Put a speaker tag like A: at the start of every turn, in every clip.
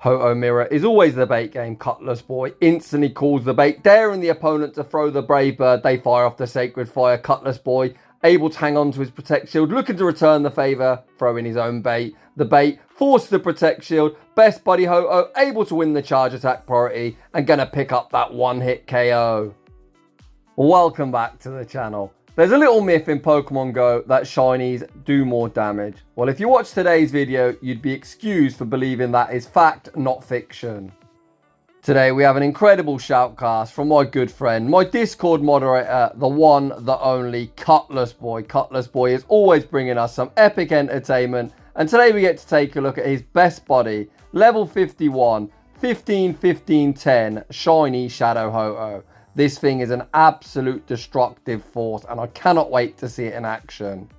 A: Ho-Oh Mirror is always the bait game. Cutlassboy instantly calls the bait, daring the opponent to throw the Brave Bird. They fire off the Sacred Fire. Cutlassboy able to hang on to his Protect Shield, looking to return the favour, throwing his own bait. The bait forces the Protect Shield. Best buddy Ho-Oh able to win the charge attack priority and gonna pick up that one-hit KO. Welcome back to the channel. There's a little myth in Pokemon Go that shinies do more damage. Well, if you watch today's video, you'd be excused for believing that is fact, not fiction. Today we have an incredible shoutcast from my good friend, my Discord moderator, the one, the only, Cutlassboy. Cutlassboy is always bringing us some epic entertainment, and today we get to take a look at his best buddy, level 51, 15-15-10, shiny Shadow Ho-Oh. This thing is an absolute destructive force, and I cannot wait to see it in action.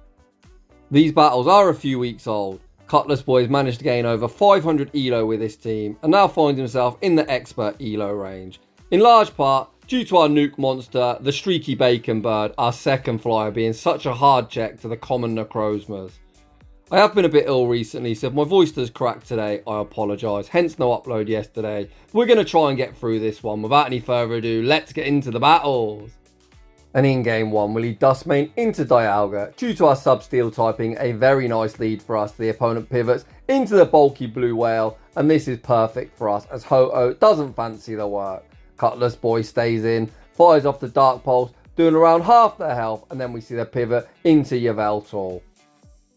A: These battles are a few weeks old. Cutlassboy has managed to gain over 500 ELO with this team, and now finds himself in the expert ELO range. In large part, due to our nuke monster, the streaky bacon bird, our second flyer, being such a hard check to the common necrozmas. I have been a bit ill recently, so if my voice does crack today, I apologise, hence no upload yesterday. We're going to try and get through this one. Without any further ado, let's get into the battles. And in game 1, we lead Dusk Mane into Dialga. Due to our sub-steel typing, a very nice lead for us. The opponent pivots into the bulky blue whale, and this is perfect for us as Ho-Oh doesn't fancy the work. Cutlassboy stays in, fires off the Dark Pulse, doing around half their health, and then we see the pivot into Yveltal.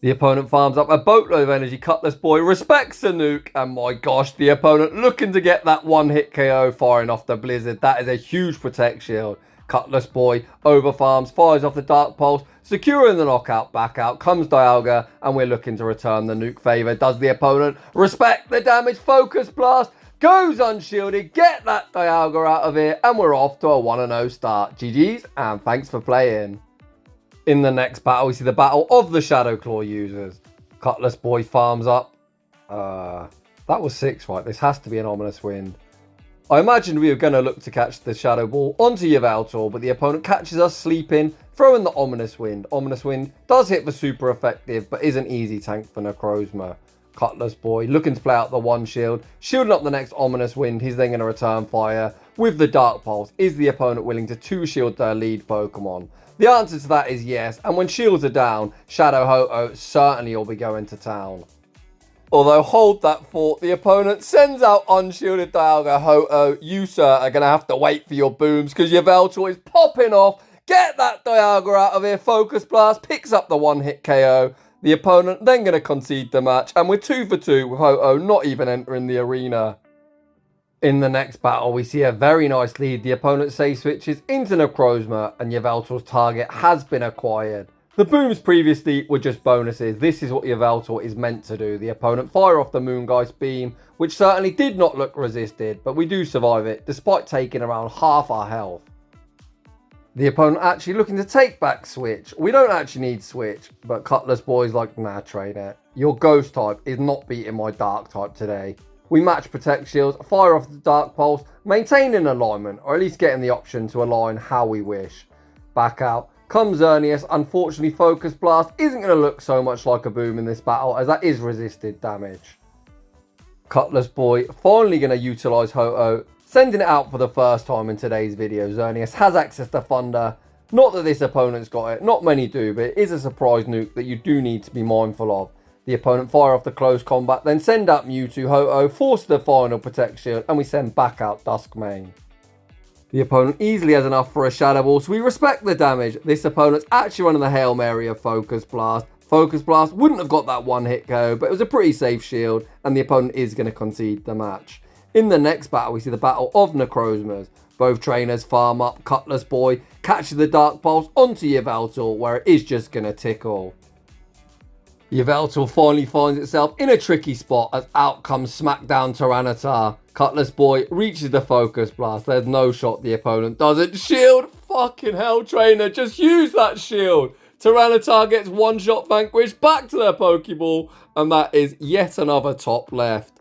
A: The opponent farms up a boatload of energy. Cutlassboy respects the nuke. And my gosh, the opponent looking to get that one-hit KO firing off the Blizzard. That is a huge Protect Shield. Cutlassboy overfarms, fires off the Dark Pulse, securing the knockout. Back out comes Dialga, and we're looking to return the nuke favor. Does the opponent respect the damage? Focus Blast goes unshielded. Get that Dialga out of here, and we're off to a 1-0 start. GG's, and thanks for playing. In the next battle, we see the battle of the Shadow Claw users. Cutlassboy farms up. That was 6, right? This has to be an Ominous Wind. I imagined we were going to look to catch the Shadow Ball onto Yveltal, but the opponent catches us sleeping, throwing the Ominous Wind. Ominous Wind does hit for super effective, but is an easy tank for Necrozma. Cutlassboy looking to play out the one shield, shielding up the next Ominous Wind. He's then going to return fire with the Dark Pulse. Is the opponent willing to 2-shield their lead Pokemon? The answer to that is yes, and when shields are down, Shadow Ho-Oh certainly will be going to town. Although, hold that thought, the opponent sends out unshielded Dialga. Ho-Oh, you sir are going to have to wait for your booms because Yveltal is popping off. Get that Dialga out of here. Focus Blast picks up the one-hit KO. The opponent then going to concede the match, and we're 2 for 2 with Ho-Oh not even entering the arena. In the next battle, we see a very nice lead. The opponent safe switches into Necrozma, and Yveltal's target has been acquired. The booms previously were just bonuses. This is what Yveltal is meant to do. The opponent fire off the Moongeist beam, which certainly did not look resisted, but we do survive it, despite taking around half our health. The opponent actually looking to take back switch. We don't actually need switch, but Cutlassboy's like, nah, trainer. Your ghost type is not beating my dark type today. We match Protect Shields, fire off the Dark Pulse, maintaining alignment, or at least getting the option to align how we wish. Back out comes Xerneas. Unfortunately, Focus Blast isn't going to look so much like a boom in this battle, as that is resisted damage. Cutlassboy finally going to utilise Ho-Oh, sending it out for the first time in today's video. Xerneas has access to Thunder. Not that this opponent's got it, not many do, but it is a surprise nuke that you do need to be mindful of. The opponent fire off the close combat, then send out Mewtwo. Ho-Oh force the final Protect Shield, and we send back out Dusk Mane. The opponent easily has enough for a Shadow Ball, so we respect the damage. This opponent's actually running the Hail Mary of Focus Blast. Focus Blast wouldn't have got that one-hit KO, but it was a pretty safe shield, and the opponent is going to concede the match. In the next battle, we see the battle of Necrozmas. Both trainers farm up. Cutlassboy catches the Dark Pulse onto Yveltal, where it is just going to tickle. Yveltal finally finds itself in a tricky spot as out comes Smackdown Tyranitar. Cutlassboy reaches the Focus Blast. There's no shot the opponent doesn't. Shield! Fucking hell, trainer. Just use that shield. Tyranitar gets one shot vanquished back to their Pokeball. And that is yet another top left.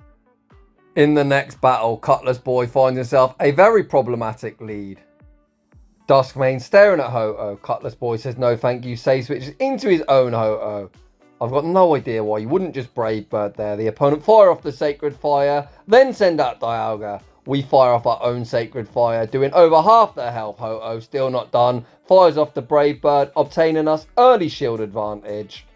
A: In the next battle, Cutlassboy finds himself a very problematic lead. Dusk Mane staring at Ho-Oh. Cutlassboy says no thank you. Safe switches into his own Ho-Oh. I've got no idea why you wouldn't just Brave Bird there. The opponent fire off the Sacred Fire, then send out Dialga. We fire off our own Sacred Fire, doing over half their health. Ho-Oh still not done. Fires off the Brave Bird, obtaining us early shield advantage.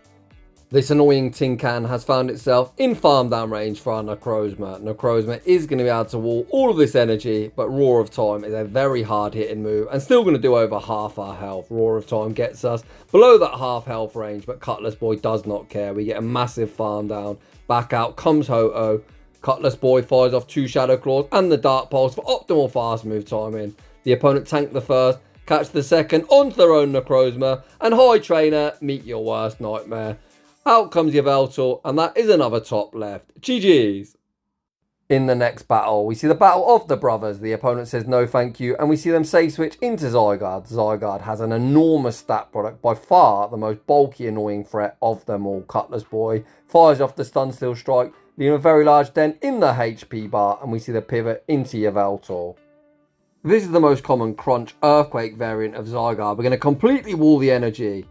A: This annoying tin can has found itself in farm down range for our Necrozma. Necrozma is going to be able to wall all of this energy, but Roar of Time is a very hard hitting move and still going to do over half our health. Roar of Time gets us below that half health range, but Cutlassboy does not care. We get a massive farm down. Back out comes Ho-Oh. Cutlassboy fires off 2 Shadow Claws and the Dark Pulse for optimal fast move timing. The opponent tanked the first, catch the second onto their own Necrozma, and hi trainer, meet your worst nightmare. Out comes Yveltal, and that is another top left. GG's. In the next battle, we see the battle of the brothers. The opponent says no thank you, and we see them save switch into Zygarde. Zygarde has an enormous stat product, by far the most bulky annoying threat of them all. Cutlassboy fires off the stun steel strike, leaving a very large dent in the HP bar, and we see the pivot into Yveltal. This is the most common crunch earthquake variant of Zygarde. We're going to completely wall the energy.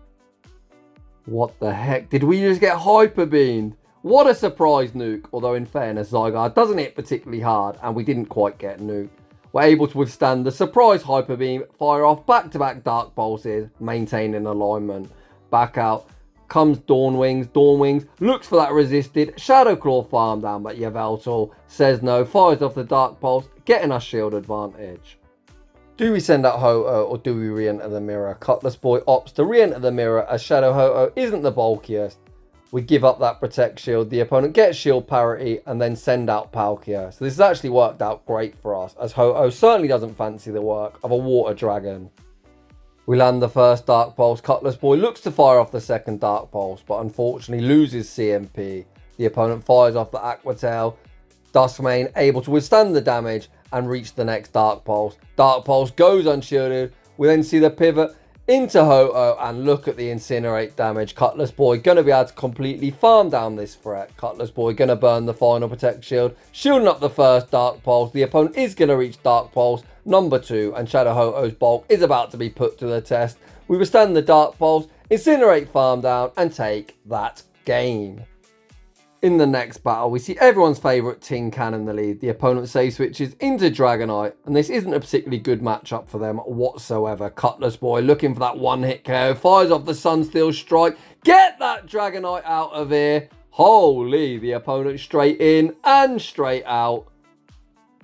A: What the heck? Did we just get hyper beamed? What a surprise nuke. Although in fairness, Zygarde doesn't hit particularly hard and we didn't quite get nuked. We're able to withstand the surprise hyper beam, fire off back-to-back Dark Pulses, maintaining alignment. Back out comes Dawn Wings. Dawn Wings looks for that resisted Shadow Claw farm down, but Yveltal says no, fires off the Dark Pulse, getting us shield advantage. Do we send out Ho-Oh or do we re-enter the mirror? Cutlassboy opts to re-enter the mirror as Shadow Ho-Oh isn't the bulkiest. We give up that Protect Shield. The opponent gets shield parity and then send out Palkia. So this has actually worked out great for us, as Ho-Oh certainly doesn't fancy the work of a Water Dragon. We land the first Dark Pulse. Cutlassboy looks to fire off the second Dark Pulse, but unfortunately loses CMP. The opponent fires off the Aqua Tail. Dusk Mane able to withstand the damage and reach the next Dark Pulse. Dark Pulse goes unshielded. We then see the pivot into Ho-Oh and look at the Incinerate damage. Cutlassboy going to be able to completely farm down this threat. Cutlassboy going to burn the final Protect Shield, shielding up the first Dark Pulse. The opponent is going to reach Dark Pulse number 2 and Shadow Ho-Oh's bulk is about to be put to the test. We withstand the Dark Pulse, Incinerate farm down and take that game. In the next battle, we see everyone's favourite tin can in the lead. The opponent save switches into Dragonite, and this isn't a particularly good matchup for them whatsoever. Cutlassboy looking for that one-hit KO, fires off the Sunsteel Strike. Get that Dragonite out of here. Holy, the opponent straight in and straight out.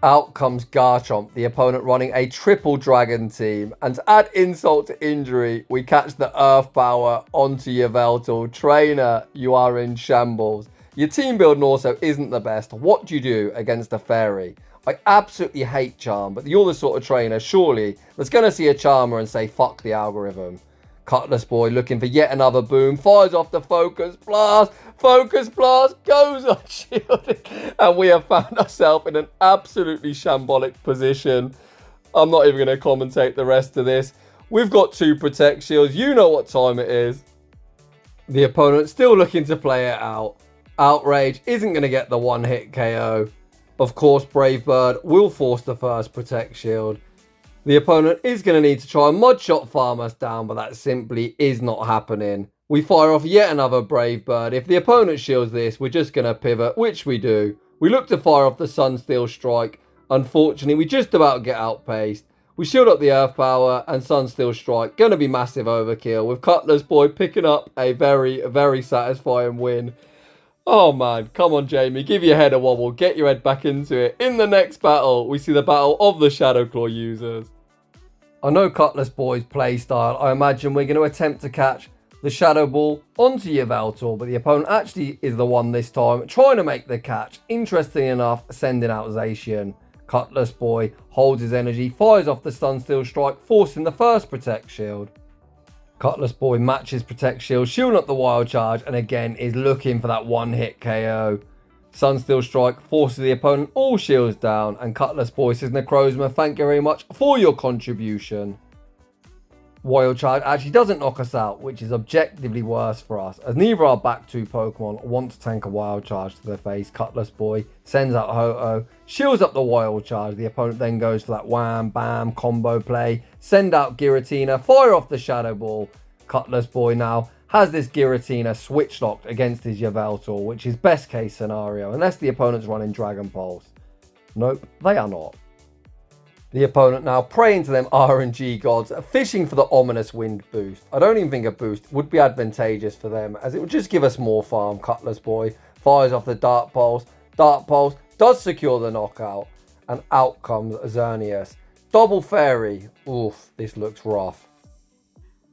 A: Out comes Garchomp, the opponent running a triple dragon team. And to add insult to injury, we catch the Earth Power onto Yveltal. Trainer, you are in shambles. Your team building also isn't the best. What do you do against a fairy? I absolutely hate Charm, but you're the sort of trainer, surely, that's going to see a Charmer and say, fuck the algorithm. Cutlassboy looking for yet another boom, fires off the Focus Blast. Focus Blast goes unshielded. And we have found ourselves in an absolutely shambolic position. I'm not even going to commentate the rest of this. We've got 2 Protect Shields. You know what time it is. The opponent still looking to play it out. Outrage isn't going to get the one-hit KO. Of course, Brave Bird will force the first Protect Shield. The opponent is going to need to try and Mud Shot farm us down, but that simply is not happening. We fire off yet another Brave Bird. If the opponent shields this, we're just going to pivot, which we do. We look to fire off the Sunsteel Strike. Unfortunately, we just about get outpaced. We shield up the Earth Power and Sunsteel Strike. Going to be massive overkill, with Cutlassboy picking up a very, very satisfying win. Oh man, come on Jamie, give your head a wobble, get your head back into it. In the next battle, we see the battle of the Shadow Claw users. I know Cutlassboy's playstyle. I imagine we're going to attempt to catch the Shadow Ball onto Yveltal, but the opponent actually is the one this time, trying to make the catch. Interesting enough, sending out Zacian. Cutlassboy holds his energy, fires off the Sunsteel Strike, forcing the first Protect Shield. Cutlassboy matches Protect Shield, shielding up the Wild Charge, and again is looking for that one-hit KO. Sunsteel Strike forces the opponent all shields down, and Cutlassboy says, Necrozma, thank you very much for your contribution. Wild Charge actually doesn't knock us out, which is objectively worse for us, as neither our back 2 Pokemon want to tank a Wild Charge to their face. Cutlassboy sends out Ho-Oh, shields up the Wild Charge. The opponent then goes for that wham, bam, combo play. Send out Giratina, fire off the Shadow Ball. Cutlassboy now has this Giratina switch locked against his Yveltal, which is best case scenario, unless the opponent's running Dragon Pulse. Nope, they are not. The opponent now praying to them RNG gods, fishing for the ominous wind boost. I don't even think a boost would be advantageous for them, as it would just give us more farm. Cutlassboy fires off the Dark Pulse. Dark Pulse does secure the knockout, and out comes Xerneas. Double Fairy. Oof, this looks rough.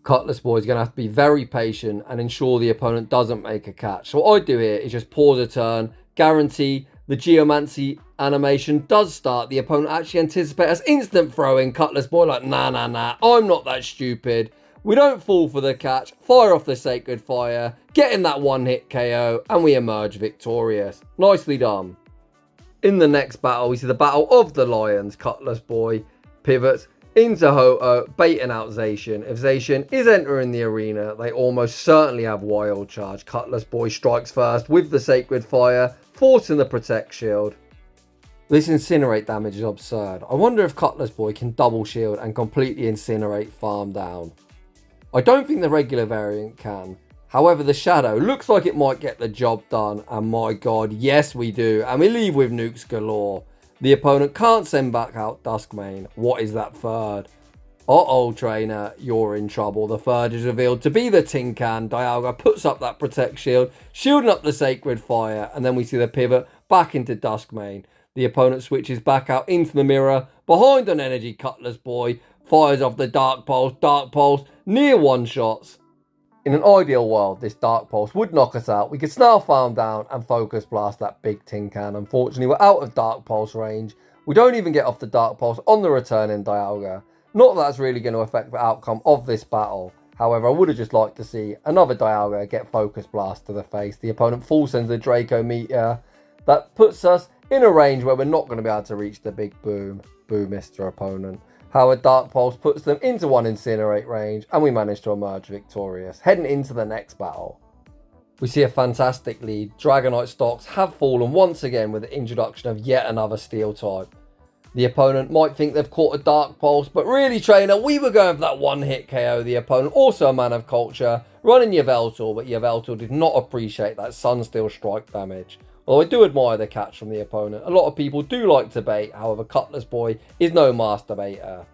A: Cutlassboy is going to have to be very patient and ensure the opponent doesn't make a catch. So what I do here is just pause a turn, guarantee the Geomancy animation does start. The opponent actually anticipates us instant throwing. Cutlassboy like, nah, I'm not that stupid. We don't fall for the catch, fire off the Sacred Fire, getting that one-hit KO, and we emerge victorious. Nicely done. In the next battle, we see the Battle of the Lions. Cutlassboy pivots into Ho-Oh, baiting out Zacian. If Zacian is entering the arena, they almost certainly have Wild Charge. Cutlassboy strikes first with the Sacred Fire, forcing the Protect Shield. This Incinerate damage is absurd. I wonder if Cutlassboy can double shield and completely incinerate farm down. I don't think the regular variant can. However, the Shadow looks like it might get the job done, and my god, yes we do, and we leave with nukes galore. The opponent can't send back out Dusk Mane. What is that third? Uh-oh, trainer, you're in trouble. The third is revealed to be the Tin Can. Dialga puts up that Protect Shield, shielding up the Sacred Fire, and then we see the pivot back into Dusk Mane. The opponent switches back out into the mirror. Behind on energy, Cutlassboy fires off the Dark Pulse, near one-shots. In an ideal world, this Dark Pulse would knock us out. We could snarl farm down and Focus Blast that big Tin Can. Unfortunately, we're out of Dark Pulse range. We don't even get off the Dark Pulse on the return in Dialga. Not that that's really going to affect the outcome of this battle. However, I would have just liked to see another Dialga get Focus Blast to the face. The opponent full sends the Draco Meteor. That puts us in a range where we're not going to be able to reach the big boom. Boo, Mr. Opponent. However, Dark Pulse puts them into one Incinerate range, and we manage to emerge victorious. Heading into the next battle, we see a fantastic lead. Dragonite stocks have fallen once again with the introduction of yet another Steel type. The opponent might think they've caught a Dark Pulse, but really, trainer, we were going for that one-hit KO. The opponent, also a man of culture, running Yveltal, but Yveltal did not appreciate that Sunsteel strike damage. Although I do admire the catch from the opponent. A lot of people do like to bait, however Cutlassboy is no master baiter.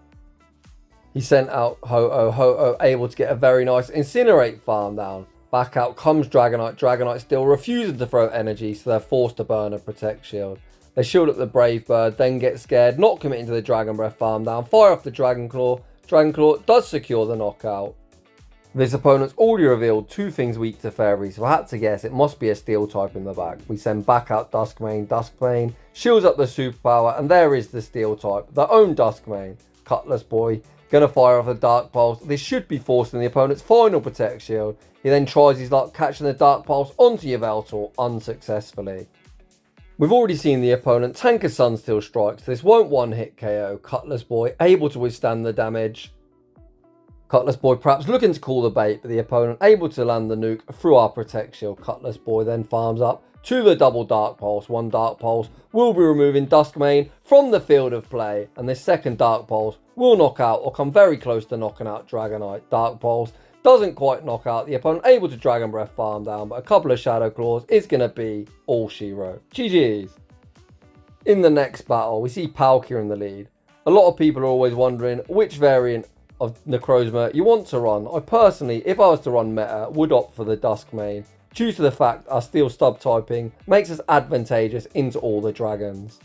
A: He sent out Ho-Oh. Ho-Oh able to get a very nice Incinerate farm down. Back out comes Dragonite. Dragonite still refusing to throw energy, so they're forced to burn a Protect Shield. They shield up the Brave Bird, then get scared, not committing to the Dragon Breath farm down, fire off the Dragon Claw. Dragon Claw does secure the knockout. This opponent's already revealed two things weak to Fairies, so I had to guess it must be a Steel type in the back. We send back out Dusk Mane. Dusk Mane shields up the superpower, and there is the Steel type, their own Dusk Mane. Cutlassboy gonna fire off the Dark Pulse. This should be forcing the opponent's final Protect Shield. He then tries his luck catching the Dark Pulse onto Yveltal unsuccessfully. We've already seen the opponent tank a Sunsteel strike, so this won't one-hit KO. Cutlassboy able to withstand the damage. Cutlassboy perhaps looking to call the bait, but the opponent able to land the nuke through our Protect Shield. Cutlassboy then farms up to the double Dark Pulse. One Dark Pulse will be removing Dusk Mane from the field of play, and this second Dark Pulse will knock out or come very close to knocking out Dragonite. Dark Pulse doesn't quite knock out the opponent, able to Dragon Breath farm down, but a couple of Shadow Claws is going to be all she wrote. GG's. In the next battle, we see Palkia in the lead. A lot of people are always wondering which variant of Necrozma you want to run. I personally, if I was to run meta, would opt for the Dusk Mane, due to the fact our Steel stub typing makes us advantageous into all the dragons.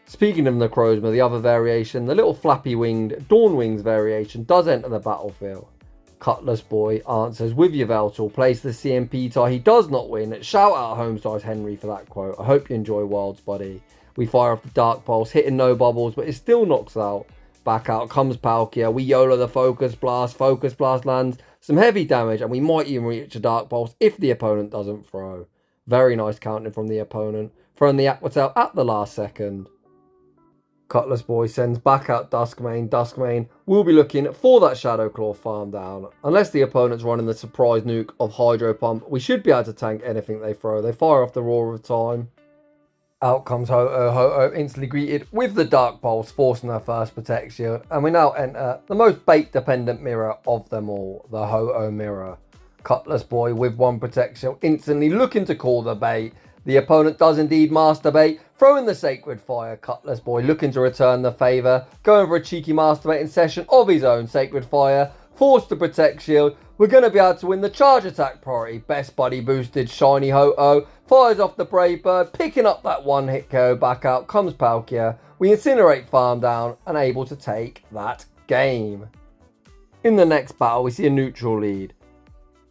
A: Speaking of Necrozma, the other variation, the little flappy winged Dawn Wings variation, does enter the battlefield. Cutlassboy answers with Yveltal, plays the CMP tie. He does not win. Shout out Home Size Henry for that quote. I hope you enjoy Worlds, buddy. We fire off the Dark Pulse, hitting no bubbles, but it still knocks out. Back out comes Palkia. We YOLO the Focus Blast. Focus Blast lands some heavy damage, and we might even reach a Dark Pulse if the opponent doesn't throw. Very nice counting from the opponent, throwing the Yveltal at the last second. Cutlassboy sends back out Dusk Mane. Dusk Mane will be looking for that Shadow Claw farm down. Unless the opponent's running the surprise nuke of Hydro Pump, we should be able to tank anything they throw. They fire off the Roar of Time. Out comes Ho-Oh. Ho-Oh instantly greeted with the Dark Pulse, forcing their first Protect Shield. And we now enter the most bait-dependent mirror of them all, the Ho-Oh mirror. Cutlassboy with one Protect Shield, instantly looking to call the bait. The opponent does indeed masturbate, throwing the Sacred Fire. Cutlassboy looking to return the favour, going for a cheeky masturbating session of his own. Sacred Fire, forced to Protect Shield. We're going to be able to win the charge attack priority. Best Buddy boosted shiny Ho-Oh, fires off the Brave Bird, picking up that one hit KO. Back out comes Palkia. We incinerate Farm Down and able to take that game. In the next battle, we see a neutral lead.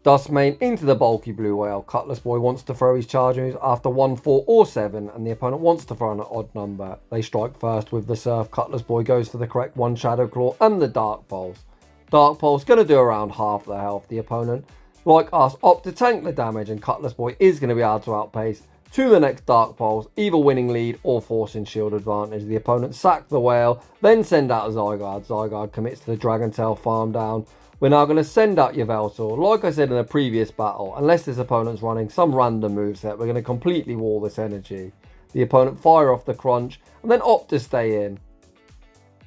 A: Dusk Mane into the bulky blue whale. Cutlassboy wants to throw his charge moves after 1, 4 or 7 and the opponent wants to throw an odd number. They strike first with the Surf. Cutlassboy goes for the correct one Shadow Claw and the Dark Pulse. Dark Pulse going to do around half the health. The opponent, like us, opt to tank the damage and Cutlassboy is going to be able to outpace to the next Dark Pulse, either winning lead or forcing shield advantage. The opponent sack the whale, then send out a Zygarde. Zygarde commits to the Dragontail Farm Down. We're now going to send out Yveltal. Like I said in a previous battle, unless this opponent's running some random moveset, we're going to completely wall this energy. The opponent fire off the Crunch and then opt to stay in.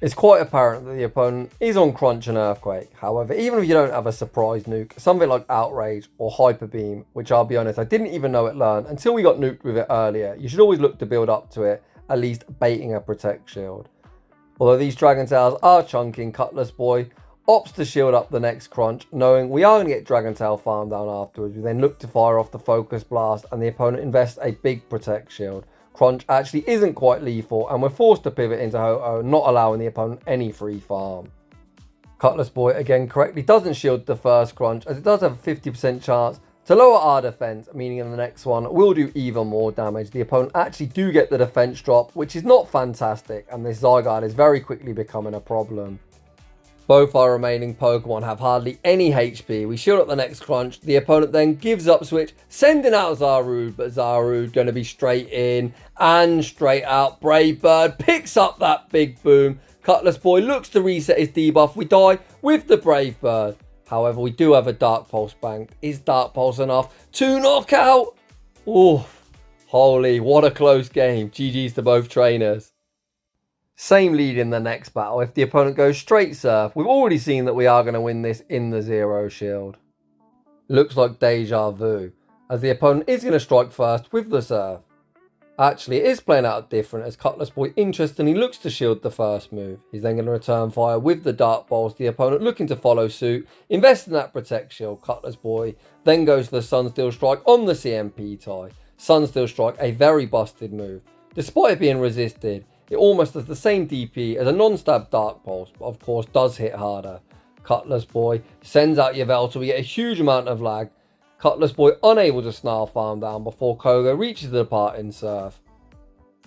A: It's quite apparent that the opponent is on Crunch and Earthquake. However, even if you don't have a surprise nuke, something like Outrage or Hyper Beam, which I'll be honest, I didn't even know it learned until we got nuked with it earlier, you should always look to build up to it, at least baiting a Protect Shield. Although these Dragon Tails are chunking, Cutlassboy opts to shield up the next Crunch, knowing we are going to get Dragon Tail Farm Down afterwards. We then look to fire off the Focus Blast and the opponent invests a big Protect Shield. Crunch actually isn't quite lethal and we're forced to pivot into Ho-Oh, not allowing the opponent any free farm. Cutlassboy again correctly doesn't shield the first Crunch, as it does have a 50% chance to lower our defense, meaning in the next one we'll do even more damage. The opponent actually do get the defense drop, which is not fantastic, and this Zygarde is very quickly becoming a problem. Both our remaining Pokemon have hardly any HP. We shield up the next Crunch. The opponent then gives up switch, sending out Zarude, but Zarude going to be straight in and straight out. Brave Bird picks up that big boom. Cutlassboy looks to reset his debuff. We die with the Brave Bird. However, we do have a Dark Pulse banked. Is Dark Pulse enough to knock out? Oof, holy, what a close game. GG's to both trainers. Same lead in the next battle. If the opponent goes straight Surf, we've already seen that we are going to win this in the Zero Shield. Looks like deja vu, as the opponent is going to strike first with the Surf. Actually, it is playing out different, as Cutlassboy interestingly looks to shield the first move. He's then going to return fire with the Dark Pulse. The opponent looking to follow suit, invest in that Protect Shield. Cutlassboy then goes for the Sunsteel Strike on the CMP tie. Sunsteel Strike, a very busted move. Despite it being resisted, it almost has the same DP as a non-stab Dark Pulse, but of course does hit harder. Cutlassboy sends out Yveltal. We get a huge amount of lag. Cutlassboy unable to snarl Farm Down before Kyogre reaches the departing Surf.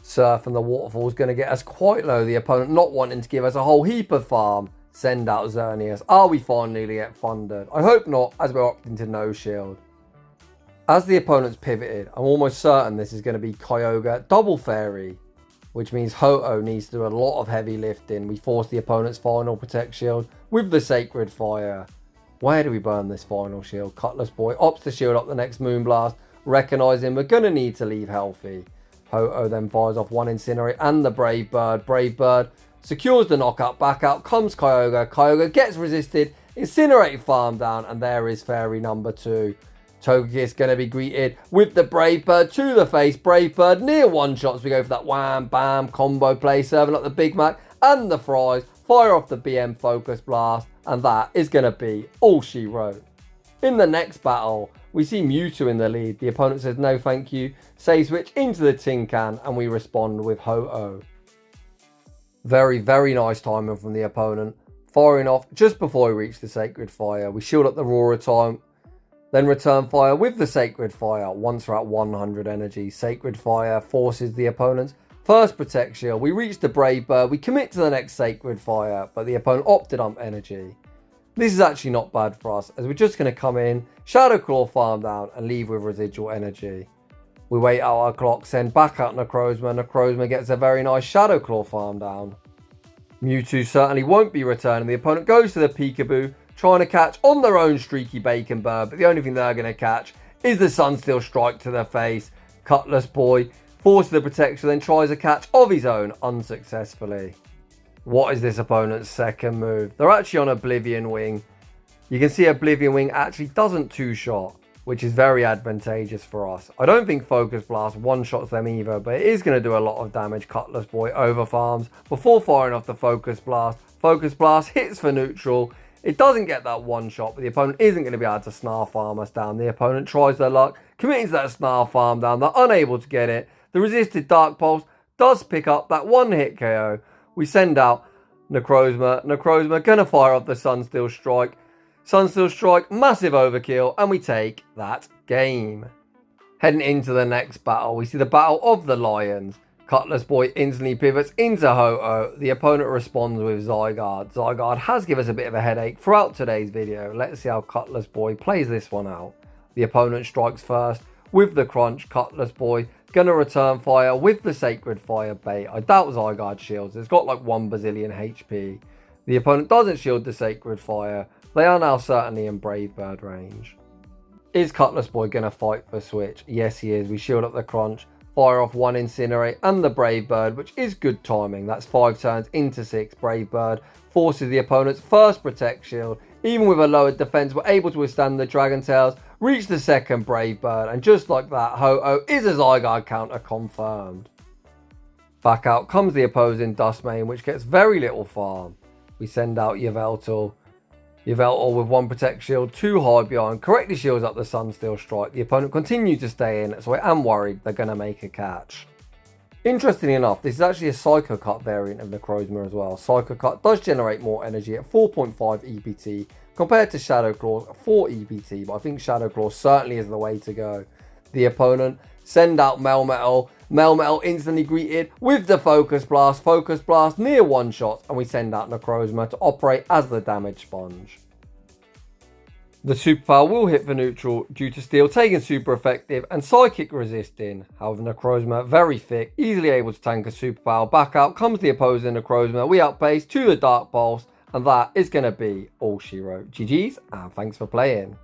A: Surf and the Waterfall is going to get us quite low. The opponent not wanting to give us a whole heap of farm. Send out Xerneas. Are we finally get funded? I hope not, as we're opting to no shield. As the opponent's pivoted, I'm almost certain this is going to be Kyogre Double Fairy, which means Ho-Oh needs to do a lot of heavy lifting. We force the opponent's final Protect Shield with the Sacred Fire. Where do we burn this final shield? Cutlassboy opts to shield up the next Moonblast, recognising we're going to need to leave healthy. Ho-Oh then fires off one Incinerate and the Brave Bird. Brave Bird secures the knockout. Back out comes Kyogre. Kyogre gets resisted, Incinerate Farm Down, and there is Fairy number 2. Togekiss going to be greeted with the Brave Bird to the face. Brave Bird near one shots. We go for that wham bam combo play, serving up the Big Mac and the fries. Fire off the BM Focus Blast, and that is going to be all she wrote. In the next battle, we see Mewtwo in the lead. The opponent says no thank you. Save switch into the tin can, and we respond with Ho-Oh. Very, very nice timing from the opponent. Firing off just before we reach the Sacred Fire. We shield up the Aurora time. Then return fire with the Sacred Fire once we're at 100 energy. Sacred Fire forces the opponent's first Protect Shield. We reach the Brave Bird. We commit to the next Sacred Fire, but the opponent opted on energy. This is actually not bad for us, as we're just going to come in, Shadow Claw Farm Down, and leave with residual energy. We wait out our clock, send back out Necrozma. Necrozma gets a very nice Shadow Claw Farm Down. Mewtwo certainly won't be returning. The opponent goes to the Peekaboo, trying to catch on their own streaky Bacon Bird, but the only thing they're going to catch is the Sunsteel Strike to the face. Cutlassboy forces the protection, then tries a catch of his own unsuccessfully. What is this opponent's second move? They're actually on Oblivion Wing. You can see Oblivion Wing actually doesn't two-shot, which is very advantageous for us. I don't think Focus Blast one-shots them either, but it is going to do a lot of damage. Cutlassboy over farms before firing off the Focus Blast. Focus Blast hits for neutral. It doesn't get that one shot, but the opponent isn't going to be able to Snarl Farm us down. The opponent tries their luck, committing to that Snarl Farm down. They're unable to get it. The resisted Dark Pulse does pick up that one-hit KO. We send out Necrozma. Necrozma going to fire off the Sunsteel Strike. Sunsteel Strike, massive overkill, and we take that game. Heading into the next battle, we see the Battle of the Lions. Cutlassboy instantly pivots into Ho-Oh. The opponent responds with Zygarde. Zygarde has given us a bit of a headache throughout today's video. Let's see how Cutlassboy plays this one out. The opponent strikes first with the Crunch. Cutlassboy gonna return fire with the Sacred Fire bait. I doubt Zygarde shields. It's got like 1 bazillion HP. The opponent doesn't shield the Sacred Fire. They are now certainly in Brave Bird range. Is Cutlassboy gonna fight for switch? Yes, he is. We shield up the Crunch, fire off 1 Incinerate and the Brave Bird, which is good timing. That's 5 turns into 6. Brave Bird forces the opponent's first Protect Shield. Even with a lowered defense, we're able to withstand the Dragon Tails, reach the second Brave Bird, and just like that, Ho-Oh is a Zygarde counter confirmed. Back out comes the opposing Dusk Mane, which gets very little farm. We send out Yveltal. Yveltal with 1 Protect Shield, 2 high behind, correctly shields up the Sunsteel Strike. The opponent continues to stay in, so I am worried they're going to make a catch. Interestingly enough, this is actually a Psycho Cut variant of Necrozma as well. Psycho Cut does generate more energy at 4.5 EPT compared to Shadow Claw's 4 EPT, but I think Shadow Claw certainly is the way to go. The opponent send out Melmetal. Melmetal instantly greeted with the Focus Blast. Focus Blast near one shots, and we send out Necrozma to operate as the damage sponge. The Superpower will hit for neutral due to Steel taking super effective and Psychic resisting. However, Necrozma very thick, easily able to tank a Superpower. Back out comes the opposing Necrozma. We outpace to the Dark Pulse, and that is going to be all she wrote. GG's, and thanks for playing.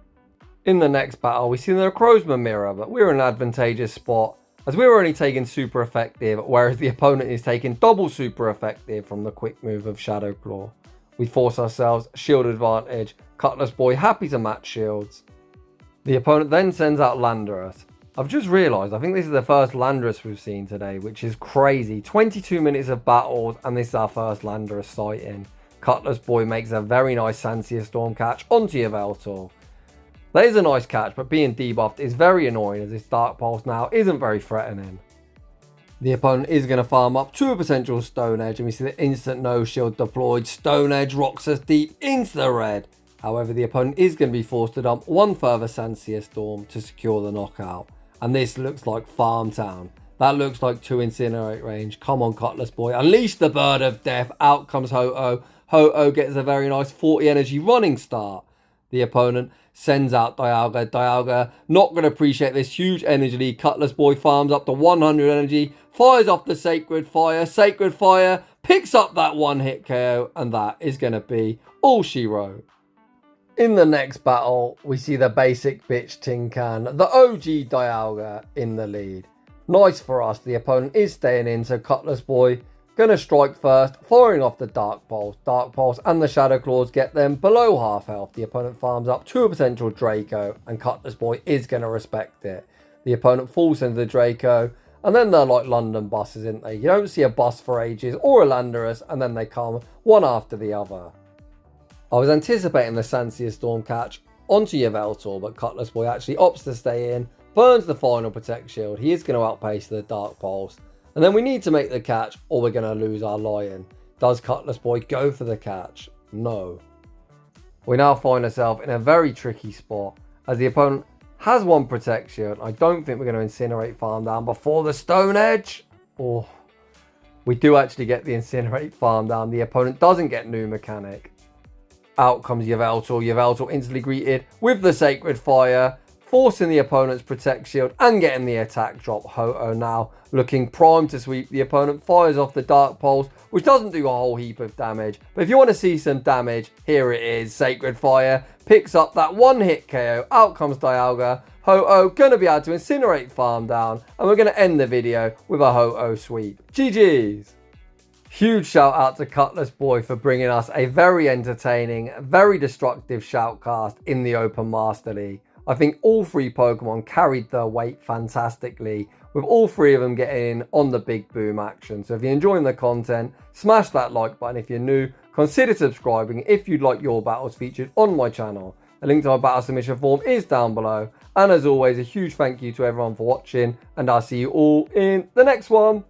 A: In the next battle, we see the Necrozma mirror, but we're in an advantageous spot as we're only taking super effective, whereas the opponent is taking double super effective from the quick move of Shadow Claw. We force ourselves shield advantage. Cutlassboy happy to match shields. The opponent then sends out Landorus. I've just realised, I think this is the first Landorus we've seen today, which is crazy. 22 minutes of battles, and this is our first Landorus sighting. Cutlassboy makes a very nice Sancia Storm catch onto Yveltal. That is a nice catch, but being debuffed is very annoying as this Dark Pulse now isn't very threatening. The opponent is going to farm up to a potential Stone Edge, and we see the instant no shield deployed. Stone Edge rocks us deep into the red. However, the opponent is going to be forced to dump 1 further Sancia Storm to secure the knockout. And this looks like Farm Town. That looks like 2 Incinerate range. Come on, Cutlassboy. Unleash the Bird of Death. Out comes Ho-Oh. Ho-Oh gets a very nice 40 energy running start. The opponent sends out Dialga. Dialga not going to appreciate this huge energy lead. Cutlassboy farms up to 100 energy. Fires off the Sacred Fire. Sacred Fire picks up that 1-hit KO. And that is going to be all she wrote. In the next battle, we see the basic bitch Tin Can, the OG Dialga in the lead. Nice for us. The opponent is staying in, so Cutlassboy going to strike first, firing off the Dark Pulse. Dark Pulse and the Shadow Claws get them below half health. The opponent farms up to a potential Draco, and Cutlassboy is going to respect it. The opponent falls into the Draco, and then they're like London buses, isn't they? You don't see a bus for ages, or a Landorus, and then they come one after the other. I was anticipating the Sancia Storm catch onto Yveltal, but Cutlassboy actually opts to stay in, burns the final Protect Shield. He is going to outpace the Dark Pulse. And then we need to make the catch or we're going to lose our Lion. Does Cutlassboy go for the catch? No. We now find ourselves in a very tricky spot as the opponent has 1 Protect Shield. I don't think we're going to Incinerate farm down before the Stone Edge. Oh, we do actually get the Incinerate farm down. The opponent doesn't get new mechanic. Out comes Yveltal. Yveltal instantly greeted with the Sacred Fire, forcing the opponent's Protect Shield and getting the attack drop. Ho-Oh now looking primed to sweep. The opponent fires off the Dark Pulse, which doesn't do a whole heap of damage. But if you want to see some damage, here it is. Sacred Fire picks up that 1-hit KO. Out comes Dialga. Ho-Oh going to be able to Incinerate farm down. And we're going to end the video with a Ho-Oh sweep. GG's. Huge shout out to Cutlassboy for bringing us a very entertaining, very destructive shoutcast in the Open Master League. I think all three Pokemon carried their weight fantastically, with all three of them getting in on the big boom action. So if you're enjoying the content, smash that like button. If you're new, consider subscribing if you'd like your battles featured on my channel. A link to my battle submission form is down below. And as always, a huge thank you to everyone for watching, and I'll see you all in the next one.